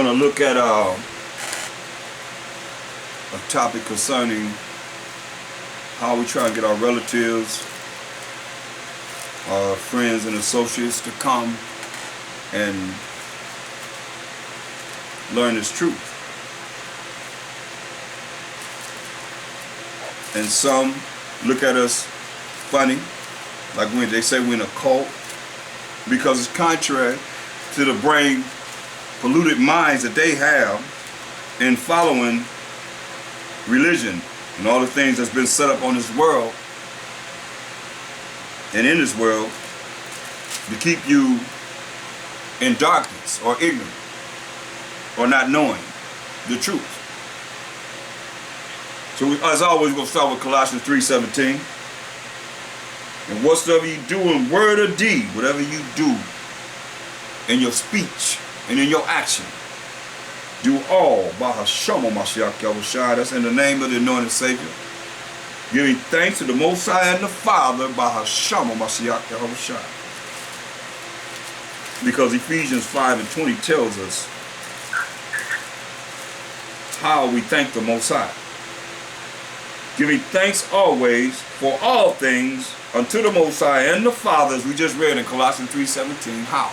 going to look at a topic concerning how we try and get our relatives, our friends and associates to come and learn this truth. And some look at us funny, like when they say we're in a cult, because it's contrary to the brain polluted minds that they have in following religion and all the things that's been set up on this world and in this world to keep you in darkness or ignorant or not knowing the truth. So as always, we're going to start with Colossians 3:17. And whatsoever you do in word or deed, whatever you do in your speech and in your action, do all by Hashem Mashiach Yahushua. That's in the name of the anointed Savior, giving thanks to the Most High and the Father by Hashem Mashiach Yahushua. Because Ephesians 5:20 tells us how we thank the Most High. Giving thanks always for all things unto the Most High and the Father, as we just read in Colossians 3:17. How?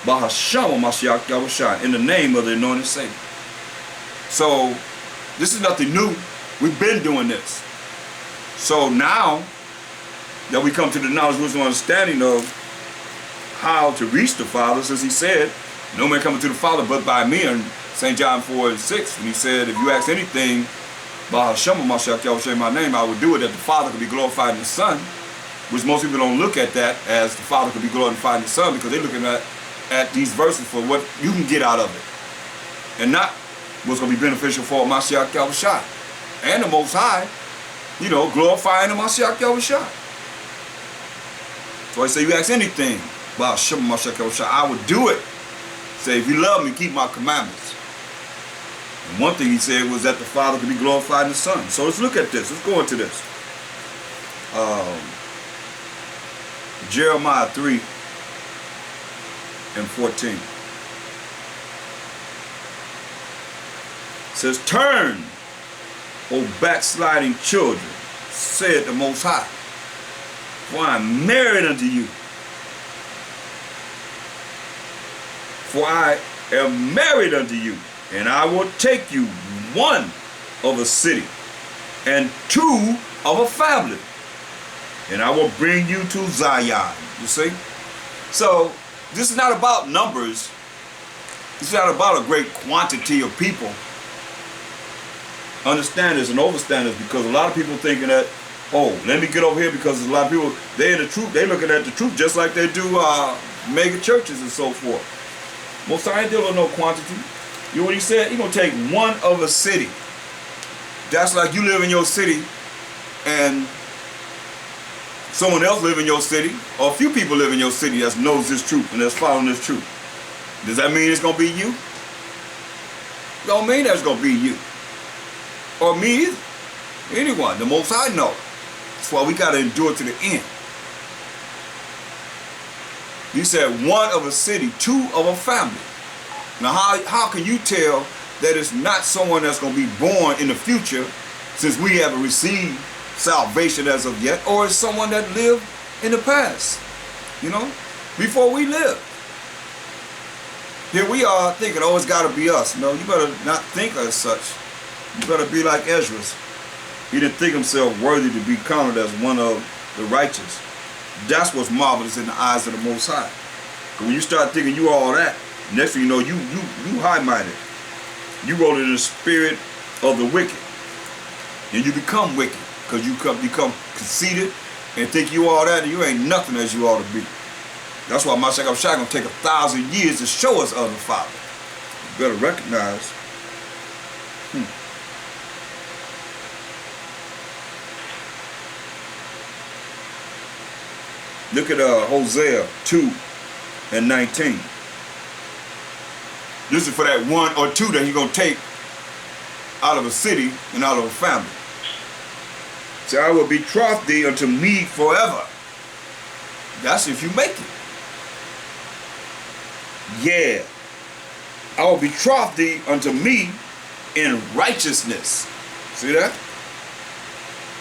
By Hashem Mashiach Yahushua, in the name of the anointed Savior. So this is nothing new. We've been doing this. So now that we come to the knowledge, wisdom, and understanding of how to reach the Father, since he said, no man coming to the Father but by me, in St. John 4:6, when he said, if you ask anything by Hashem Mashiach Yahushua in my name, I will do it, that the Father could be glorified in the Son, which most people don't look at that as the Father could be glorified in the Son, because they're looking at these verses for what you can get out of it, and not what's going to be beneficial for Mashiach Yahushua and the Most High, you know, glorifying the Mashiach Yahushua. So I say, you ask anything by Hashem Mashiach Yahushua, I would do it. Say, if you love me, keep my commandments. And one thing he said was that the Father could be glorified in the Son. So let's look at this. Let's go into this. Jeremiah 3:14. It says, turn, O backsliding children, said the Most High, for I am married unto you. For I am married unto you, and I will take you one of a city and two of a family, and I will bring you to Zion. You see? So this is not about numbers. It's not about a great quantity of people. Understanders and overstanders, because a lot of people thinking that, oh, let me get over here, because there's a lot of people, they're in the truth, they're looking at the truth just like they do mega churches and so forth. Most I ain't dealing with no quantity. You know what he said? He's going to take one of a city. That's like you live in your city and someone else live in your city, or a few people live in your city that knows this truth and that's following this truth. Does that mean it's going to be you? Don't mean that's going to be you. Or me either. Anyone. The Most High knows. That's why we got to endure to the end. You said one of a city, two of a family. Now how can you tell that it's not someone that's going to be born in the future, since we haven't received salvation as of yet, or it's someone that lived in the past, you know, before we live? Here we are thinking, oh, it's got to be us. No, you better not think as such. You better be like Ezra. He didn't think himself worthy to be counted as one of the righteous. That's what's marvelous in the eyes of the Most High. Because when you start thinking you all that, next thing you know, you high-minded. You roll in the spirit of the wicked. And you become wicked. Because you become conceited and think you all that, and you ain't nothing as you ought to be. That's why Mashiach Yahushua going to take 1,000 years to show us of the Father. You better recognize. Look at Hosea 2:19. This is for that one or two that he's going to take out of a city and out of a family. So I will betroth thee unto me forever. That's if you make it. Yeah. I will betroth thee unto me in righteousness. See that?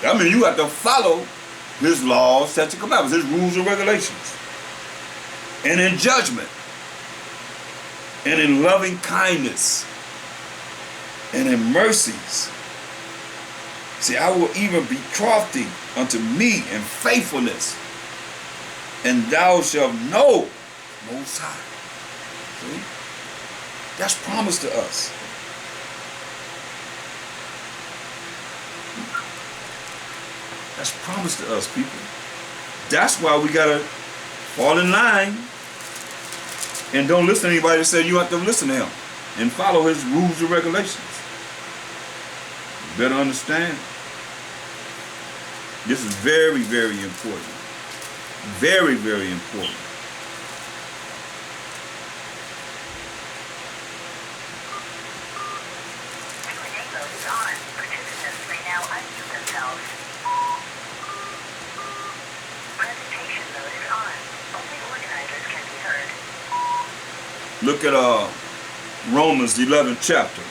That means you have to follow his laws, statutes, and commandments, his rules and regulations. And in judgment. And in loving kindness. And in mercies. See, I will even betroth thee unto me in faithfulness. And thou shalt know Most High. See? That's promised to us. That's promised to us, people. That's why we gotta fall in line and don't listen to anybody that says you have to listen to him and follow his rules and regulations. You better understand. This is very, very important. Very, very important. Look at Romans, the 11th chapter.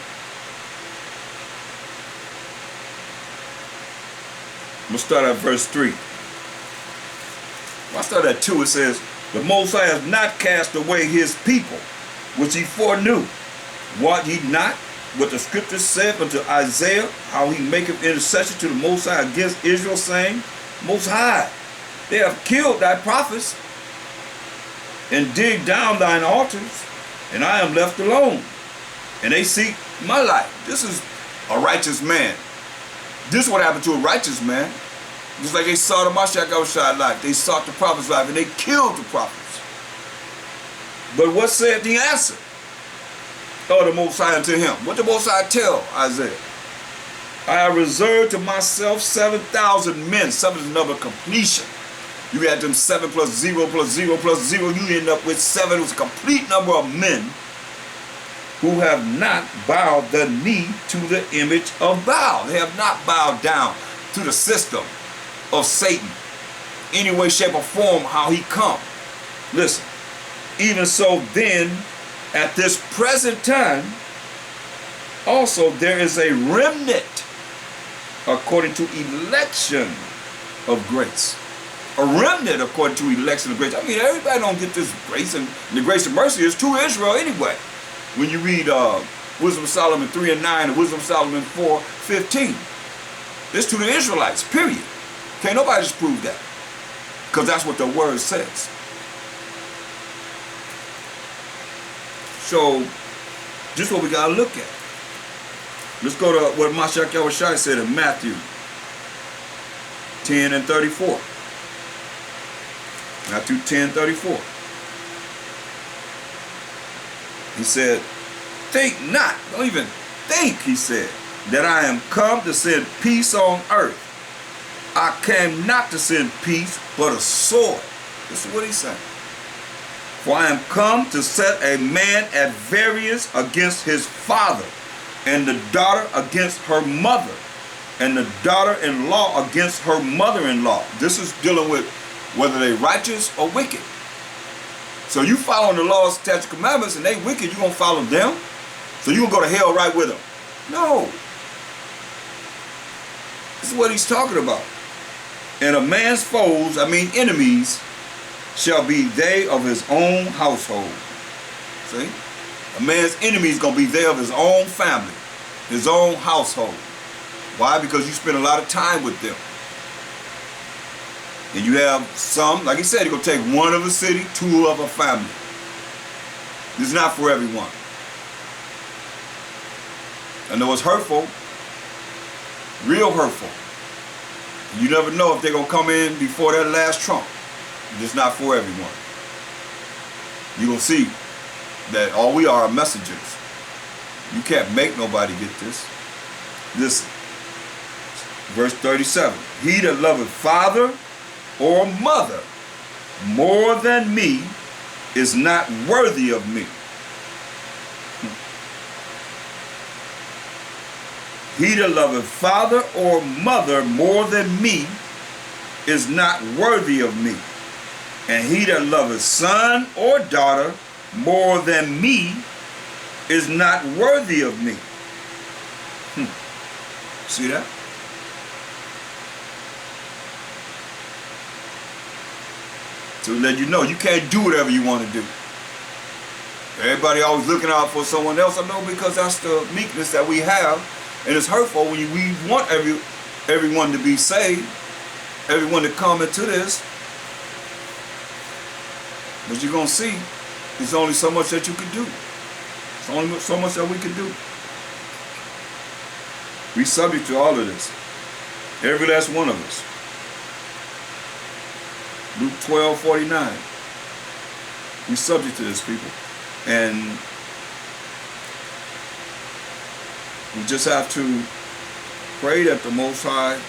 I'm going to start at verse 3. I start at 2. It says, the Most High has not cast away his people, which he foreknew. Wot ye not what the scriptures said unto Isaiah, how he maketh intercession to the Most High against Israel, saying, Most High, they have killed thy prophets, and digged down thine altars, and I am left alone, and they seek my life. This is a righteous man. This is what happened to a righteous man. Just like they sought the Mashiach life. They sought the prophet's life, and they killed the prophets. But what said the answer of the Most High unto him? What did the Most High tell Isaiah? I have reserved to myself 7,000 men. 7 is another completion. You had them 7 plus 0 plus 0 plus 0. You end up with 7. It was a complete number of men who have not bowed the knee to the image of Baal. They have not bowed down to the system of Satan. Any way, shape, or form how he come. Listen. Even so then, at this present time, also there is a remnant according to election of grace. A remnant according to election of grace. I mean, everybody don't get this grace, and the grace and mercy is to Israel anyway. When you read Wisdom of Solomon 3 and 9 and Wisdom of Solomon 4:15, it's to the Israelites, period. Can't nobody disprove that, because that's what the word says. So, this is what we got to look at. Let's go to what Mashiach Yahushua said in Matthew 10 and 34. Matthew 10:34. He said, think not, don't even think, he said, that I am come to send peace on earth. I came not to send peace, but a sword. This is what he's saying. For I am come to set a man at variance against his father, and the daughter against her mother, and the daughter-in-law against her mother-in-law. This is dealing with whether they righteous or wicked. So you following the laws, statutes, commandments, and they wicked, you gonna follow them? So you gonna go to hell right with them? No. This is what he's talking about. And a man's foes, I mean enemies, shall be they of his own household. See? A man's enemies gonna be they of his own family, his own household. Why? Because you spend a lot of time with them. And you have some, like he said, you're going to take one of a city, 2 of a family. This is not for everyone. I know it's hurtful, real hurtful. You never know if they're going to come in before that last trump. It's not for everyone. You're going to see that all we are messengers. You can't make nobody get this. Listen, verse 37. He that loveth father or mother more than me is not worthy of me. He that loveth father or mother more than me is not worthy of me. And he that loveth son or daughter more than me is not worthy of me. See that? To let you know you can't do whatever you want to do. Everybody always looking out for someone else. I know, because that's the meekness that we have, and it's hurtful when we want everyone to be saved, everyone to come into this. But you're gonna see, there's only so much that you can do. There's only so much that we can do. We subject to all of this, every last one of us. Luke 12:49. We subject to this, people. And we just have to pray that the Most High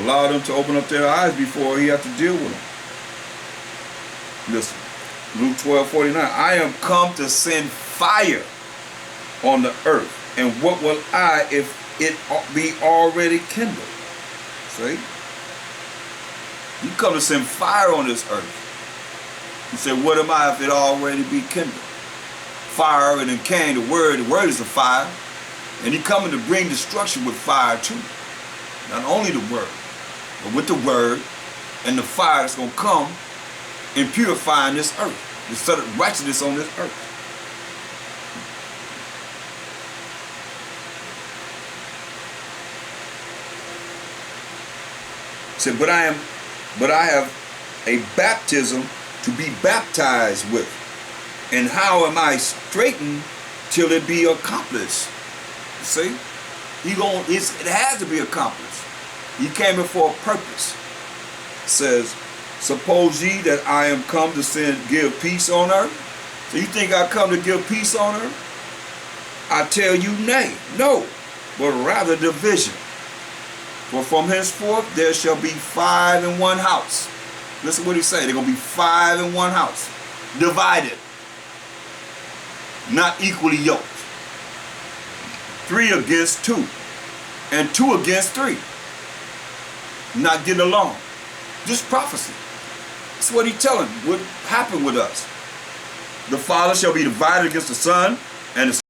allow them to open up their eyes before he has to deal with them. Listen, Luke 12:49. I am come to send fire on the earth, and what will I if it be already kindled? See? You come to send fire on this earth. You say, what am I if it already be kindled? Fire and then came the word is the fire. And he coming to bring destruction with fire too. Not only the word, but with the word and the fire that's going to come and purifying this earth. To set righteousness on this earth. He said, but I have a baptism to be baptized with. And how am I straitened till it be accomplished? See? It has to be accomplished. He came here for a purpose. It says, suppose ye that I am come to give peace on earth? So you think I come to give peace on earth? I tell you nay, no, but rather division. For from henceforth there shall be 5 in one house. Listen what he said. They're going to be 5 in one house. Divided. Not equally yoked. 3 against 2. And 2 against 3. Not getting along. Just prophecy. That's what he's telling. What happened with us. The Father shall be divided against the Son, and the